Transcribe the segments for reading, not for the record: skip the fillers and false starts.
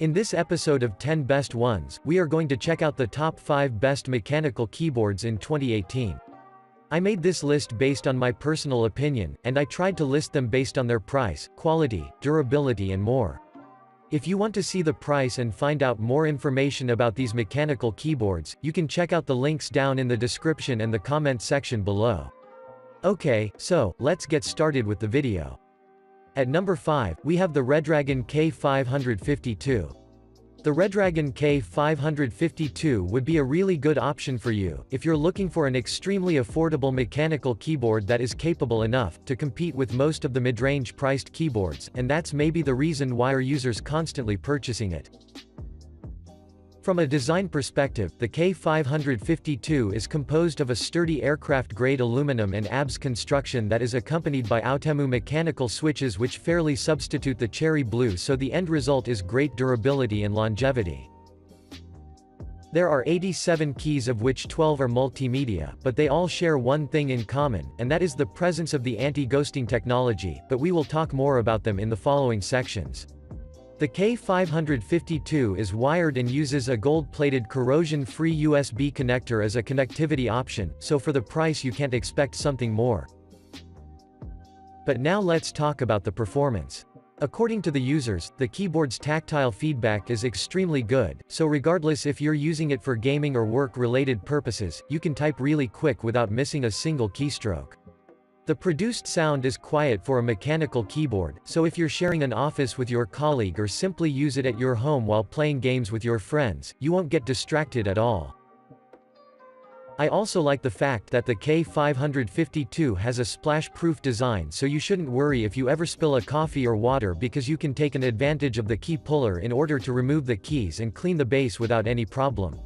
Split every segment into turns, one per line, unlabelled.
In this episode of 10 Best Ones, we are going to check out the top 5 best mechanical keyboards in 2018. I made this list based on my personal opinion, and I tried to list them based on their price, quality, durability and more. If you want to see the price and find out more information about these mechanical keyboards, you can check out the links down in the description and the comment section below. Okay, so, let's get started with the video. At number 5, we have the Redragon K552. The Redragon K552 would be a really good option for you, if you're looking for an extremely affordable mechanical keyboard that is capable enough to compete with most of the mid-range priced keyboards, and that's maybe the reason why our users constantly purchasing it. From a design perspective, the K552 is composed of a sturdy aircraft-grade aluminum and ABS construction that is accompanied by Outemu mechanical switches which fairly substitute the cherry blue, so the end result is great durability and longevity. There are 87 keys, of which 12 are multimedia, but they all share one thing in common, and that is the presence of the anti-ghosting technology, but we will talk more about them in the following sections. The K552 is wired and uses a gold-plated corrosion-free USB connector as a connectivity option, so for the price you can't expect something more. But now let's talk about the performance. According to the users, the keyboard's tactile feedback is extremely good, so regardless if you're using it for gaming or work-related purposes, you can type really quick without missing a single keystroke. The produced sound is quiet for a mechanical keyboard, so if you're sharing an office with your colleague or simply use it at your home while playing games with your friends, you won't get distracted at all. I also like the fact that the K552 has a splash-proof design, so you shouldn't worry if you ever spill a coffee or water, because you can take an advantage of the key puller in order to remove the keys and clean the base without any problem.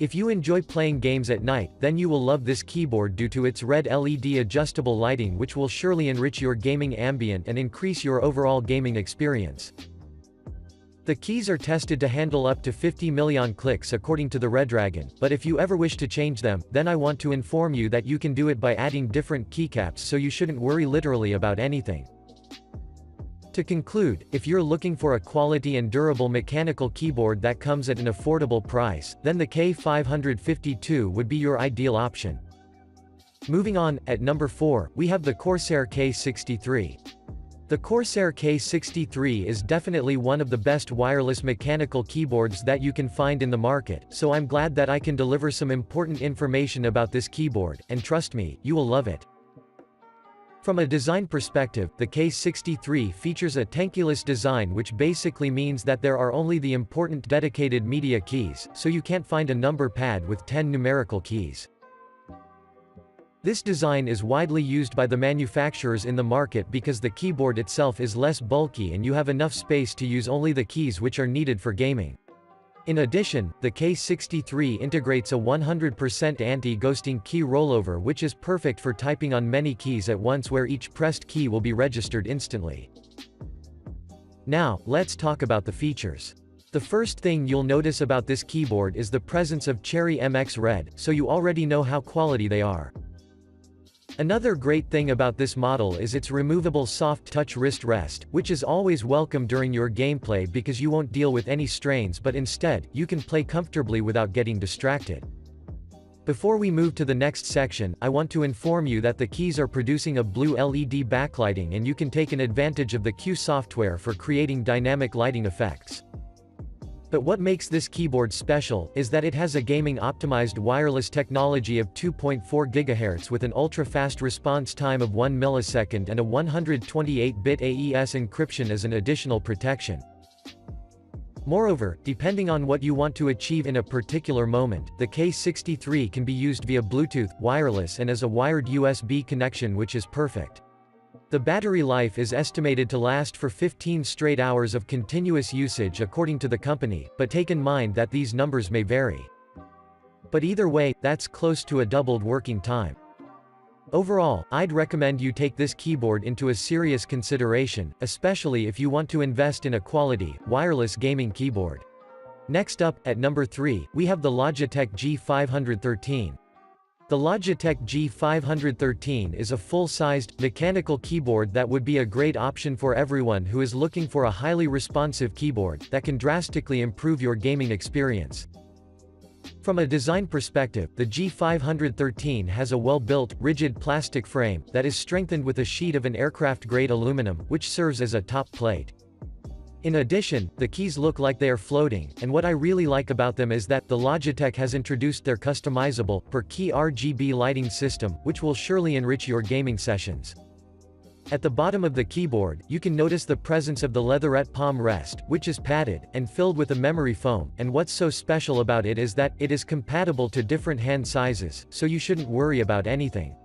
If you enjoy playing games at night, then you will love this keyboard due to its red LED adjustable lighting, which will surely enrich your gaming ambient and increase your overall gaming experience. The keys are tested to handle up to 50 million clicks according to the Redragon, but if you ever wish to change them, then I want to inform you that you can do it by adding different keycaps, so you shouldn't worry literally about anything. To conclude, if you're looking for a quality and durable mechanical keyboard that comes at an affordable price, then the K552 would be your ideal option. Moving on, at number 4, we have the Corsair K63. The Corsair K63 is definitely one of the best wireless mechanical keyboards that you can find in the market, so I'm glad that I can deliver some important information about this keyboard, and trust me, you will love it. From a design perspective, the K63 features a tankuless design, which basically means that there are only the important dedicated media keys, so you can't find a number pad with 10 numerical keys. This design is widely used by the manufacturers in the market because the keyboard itself is less bulky and you have enough space to use only the keys which are needed for gaming. In addition, the K63 integrates a 100% anti-ghosting key rollover, which is perfect for typing on many keys at once, where each pressed key will be registered instantly. Now, let's talk about the features. The first thing you'll notice about this keyboard is the presence of Cherry MX Red, so you already know how quality they are. Another great thing about this model is its removable soft touch wrist rest, which is always welcome during your gameplay because you won't deal with any strains, but instead, you can play comfortably without getting distracted. Before we move to the next section, I want to inform you that the keys are producing a blue LED backlighting, and you can take an advantage of the Q software for creating dynamic lighting effects. But what makes this keyboard special is that it has a gaming-optimized wireless technology of 2.4 GHz with an ultra-fast response time of 1 millisecond and a 128-bit AES encryption as an additional protection. Moreover, depending on what you want to achieve in a particular moment, the K63 can be used via Bluetooth, wireless and as a wired USB connection, which is perfect. The battery life is estimated to last for 15 straight hours of continuous usage according to the company, but take in mind that these numbers may vary. But either way, that's close to a doubled working time. Overall, I'd recommend you take this keyboard into a serious consideration, especially if you want to invest in a quality, wireless gaming keyboard. Next up, at number 3, we have the Logitech G513. The Logitech G513 is a full-sized, mechanical keyboard that would be a great option for everyone who is looking for a highly responsive keyboard that can drastically improve your gaming experience. From a design perspective, the G513 has a well-built, rigid plastic frame that is strengthened with a sheet of an aircraft-grade aluminum, which serves as a top plate. In addition, the keys look like they are floating, and what I really like about them is that the Logitech has introduced their customizable, per-key RGB lighting system, which will surely enrich your gaming sessions. At the bottom of the keyboard, you can notice the presence of the leatherette palm rest, which is padded, and filled with a memory foam, and what's so special about it is that it is compatible to different hand sizes, so you shouldn't worry about anything.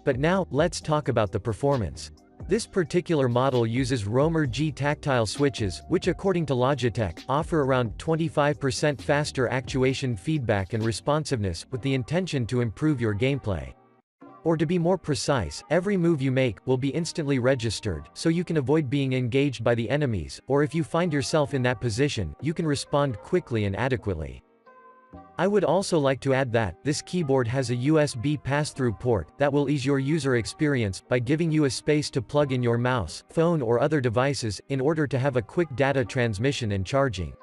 But now, let's talk about the performance. This particular model uses Romer G tactile switches, which according to Logitech, offer around 25% faster actuation feedback and responsiveness, with the intention to improve your gameplay. Or to be more precise, every move you make will be instantly registered, so you can avoid being engaged by the enemies, or if you find yourself in that position, you can respond quickly and adequately. I would also like to add that, this keyboard has a USB pass-through port that will ease your user experience by giving you a space to plug in your mouse, phone or other devices, in order to have a quick data transmission and charging.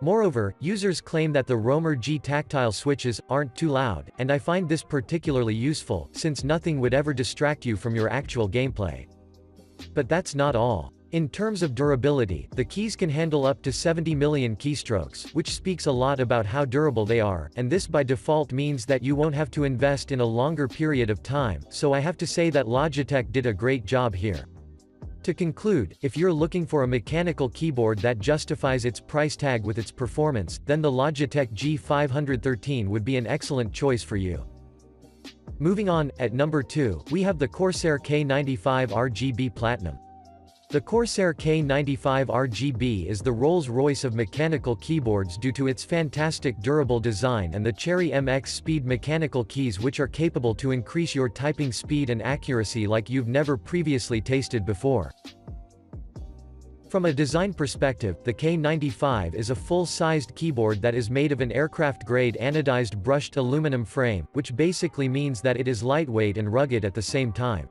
Moreover, users claim that the Romer G tactile switches aren't too loud, and I find this particularly useful, since nothing would ever distract you from your actual gameplay. But that's not all. In terms of durability, the keys can handle up to 70 million keystrokes, which speaks a lot about how durable they are, and this by default means that you won't have to invest in a longer period of time, so I have to say that Logitech did a great job here. To conclude, if you're looking for a mechanical keyboard that justifies its price tag with its performance, then the Logitech G513 would be an excellent choice for you. Moving on, at number 2, we have the Corsair K95 RGB Platinum. The Corsair K95 RGB is the Rolls-Royce of mechanical keyboards due to its fantastic durable design and the Cherry MX Speed mechanical keys, which are capable to increase your typing speed and accuracy like you've never previously tasted before. From a design perspective, the K95 is a full-sized keyboard that is made of an aircraft-grade anodized brushed aluminum frame, which basically means that it is lightweight and rugged at the same time.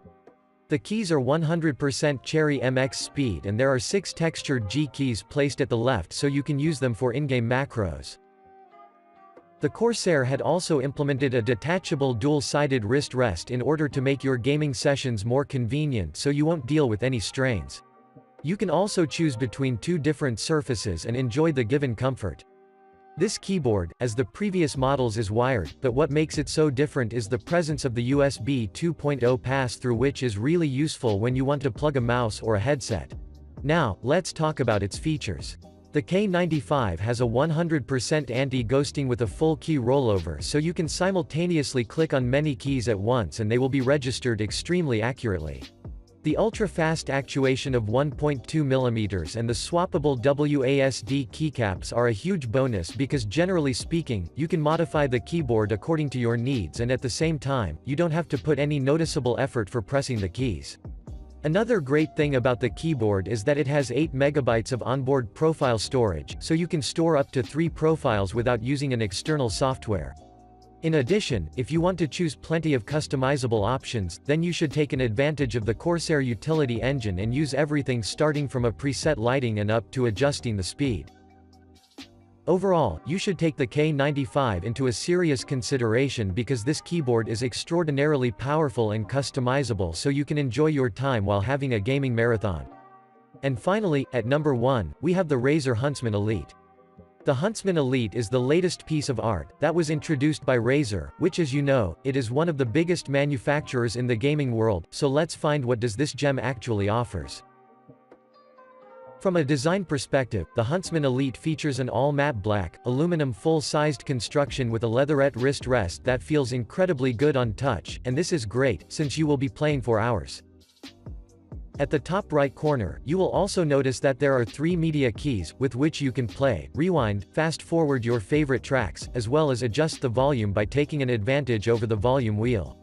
The keys are 100% Cherry MX Speed, and there are 6 textured G keys placed at the left so you can use them for in-game macros. The Corsair had also implemented a detachable dual-sided wrist rest in order to make your gaming sessions more convenient so you won't deal with any strains. You can also choose between 2 different surfaces and enjoy the given comfort. This keyboard, as the previous models, is wired, but what makes it so different is the presence of the USB 2.0 pass-through, which is really useful when you want to plug a mouse or a headset. Now, let's talk about its features. The K95 has a 100% anti-ghosting with a full key rollover, so you can simultaneously click on many keys at once and they will be registered extremely accurately. The ultra-fast actuation of 1.2 mm and the swappable WASD keycaps are a huge bonus because generally speaking, you can modify the keyboard according to your needs, and at the same time, you don't have to put any noticeable effort for pressing the keys. Another great thing about the keyboard is that it has 8 MB of onboard profile storage, so you can store up to 3 profiles without using an external software. In addition, if you want to choose plenty of customizable options, then you should take an advantage of the Corsair utility engine and use everything starting from a preset lighting and up to adjusting the speed. Overall, you should take the K95 into a serious consideration because this keyboard is extraordinarily powerful and customizable, so you can enjoy your time while having a gaming marathon. And finally, at number 1, we have the Razer Huntsman Elite. The Huntsman Elite is the latest piece of art that was introduced by Razer, which, as you know, it is one of the biggest manufacturers in the gaming world, so let's find what does this gem actually offers. From a design perspective, the Huntsman Elite features an all-matte black, aluminum full-sized construction with a leatherette wrist rest that feels incredibly good on touch, and this is great, since you will be playing for hours. At the top right corner, you will also notice that there are 3 media keys, with which you can play, rewind, fast-forward your favorite tracks, as well as adjust the volume by taking an advantage over the volume wheel.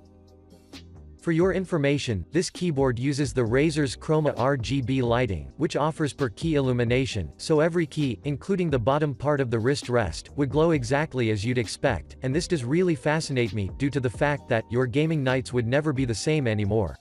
For your information, this keyboard uses the Razer's Chroma RGB lighting, which offers per key illumination, so every key, including the bottom part of the wrist rest, would glow exactly as you'd expect, and this does really fascinate me, due to the fact that your gaming nights would never be the same anymore.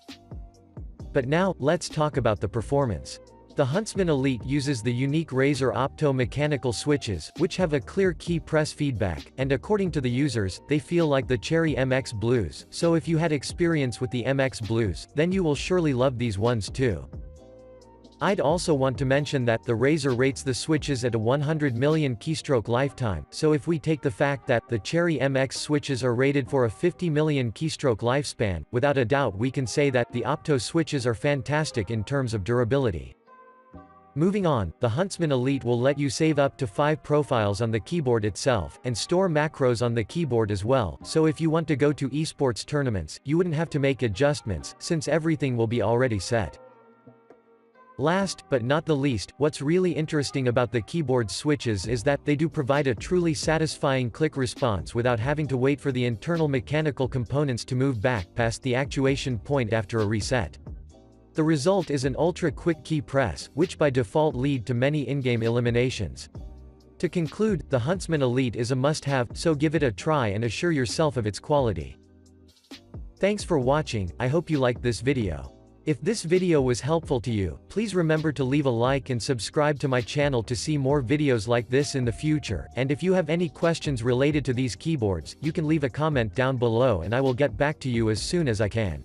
But now, let's talk about the performance. The Huntsman Elite uses the unique Razer opto-mechanical switches, which have a clear key press feedback, and according to the users, they feel like the Cherry MX Blues, so if you had experience with the MX Blues, then you will surely love these ones too. I'd also want to mention that the Razer rates the switches at a 100 million keystroke lifetime, so if we take the fact that the Cherry MX switches are rated for a 50 million keystroke lifespan, without a doubt we can say that the Opto switches are fantastic in terms of durability. Moving on, the Huntsman Elite will let you save up to 5 profiles on the keyboard itself, and store macros on the keyboard as well, so if you want to go to esports tournaments, you wouldn't have to make adjustments, since everything will be already set. Last, but not the least, what's really interesting about the keyboard switches is that they do provide a truly satisfying click response without having to wait for the internal mechanical components to move back past the actuation point after a reset. The result is an ultra-quick key press, which by default lead to many in-game eliminations. To conclude, the Huntsman Elite is a must-have, so give it a try and assure yourself of its quality. Thanks for watching, I hope you liked this video. If this video was helpful to you, please remember to leave a like and subscribe to my channel to see more videos like this in the future, and if you have any questions related to these keyboards, you can leave a comment down below and I will get back to you as soon as I can.